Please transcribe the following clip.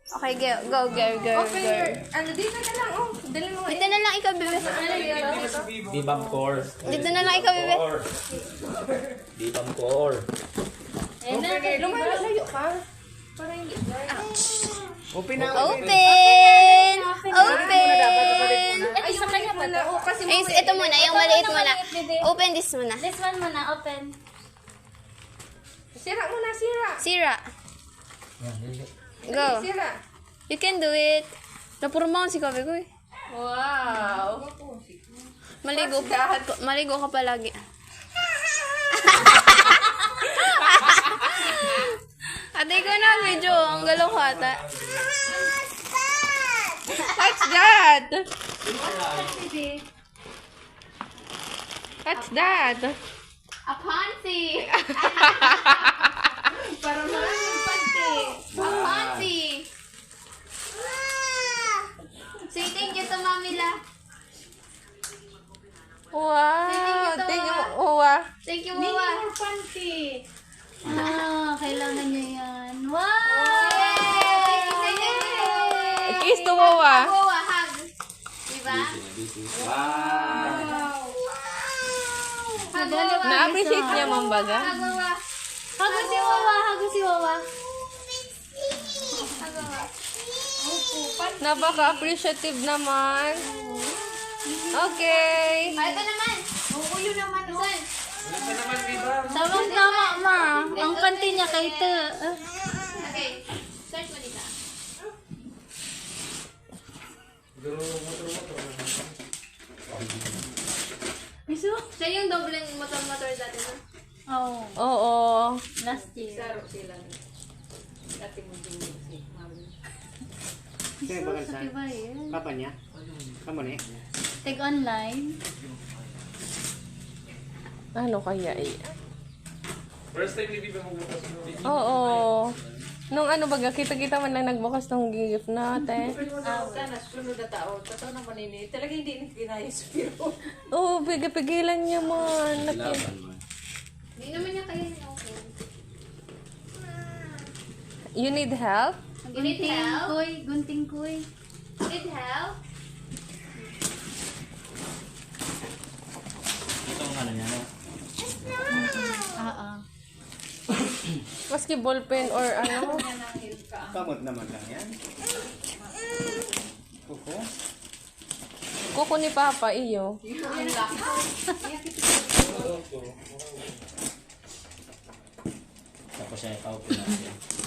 Okay, go, girl. Open your, dito na lang, Dali mo. Dito na lang ikaw, bebe. Bibam core. Dito na lang ikaw, bebe. Bibam core. Lumayo ka. Para hindi. Open na. Open! Ay, sa kanya pa to. Kasi Ay, ito muna, yung maliit muna. Open this muna. This one muna, open. sira muna, sira. Sira. Go. Sira. You can do it. Napurmaon si Kobe ko eh. Wow. Maligo ka palagi. Ate ko na video. Ang galaw ko ata. What's that? What's that? A panty. Para maraming panty. A panty. Say thank you to Mami La. Wow. Thank you, Wawa. Thank you, Mama. panty. Kailangan niya yan. Wow! Yay! Kiss to Wawa. Wawa, hug. Diba? Wow. Hug Wawa. Na-appreciate niya, Mambaga. Hug Wawa. Hago si Wawa, hago si Wawa. Hug Wawa. Napaka-appreciative naman. Okay. Ito naman. Oo, yun naman. Saan? Tamang-tama, ma. Ang panty niya kay ito. Okay. Search mo dito. Miso? Siya yung doble ng motor dati, no? Oo. Oo. Last year. Sino ba Sa kansan? kiba yan. Papa niya? Kamu ni? Take online. Ano kaya First time ni Biba magbukas ng video. Oo. Nung ano baga, kita-kita man lang nagbukas ng gift natin. Sana sunod na tao. Totoo naman ini. Talaga hindi kinayos. Pero Oo, pigilan niya man. Hindi naman niya kaya okay. You need help? You need Gunting help? kuy. Gunting kuy. You need help? Itong ano niya, no? Oo. Maski ballpen or ano. Kamot naman lang yan. Kuko? Kuko ni Papa, iyo. Tapos siya ikaw pinag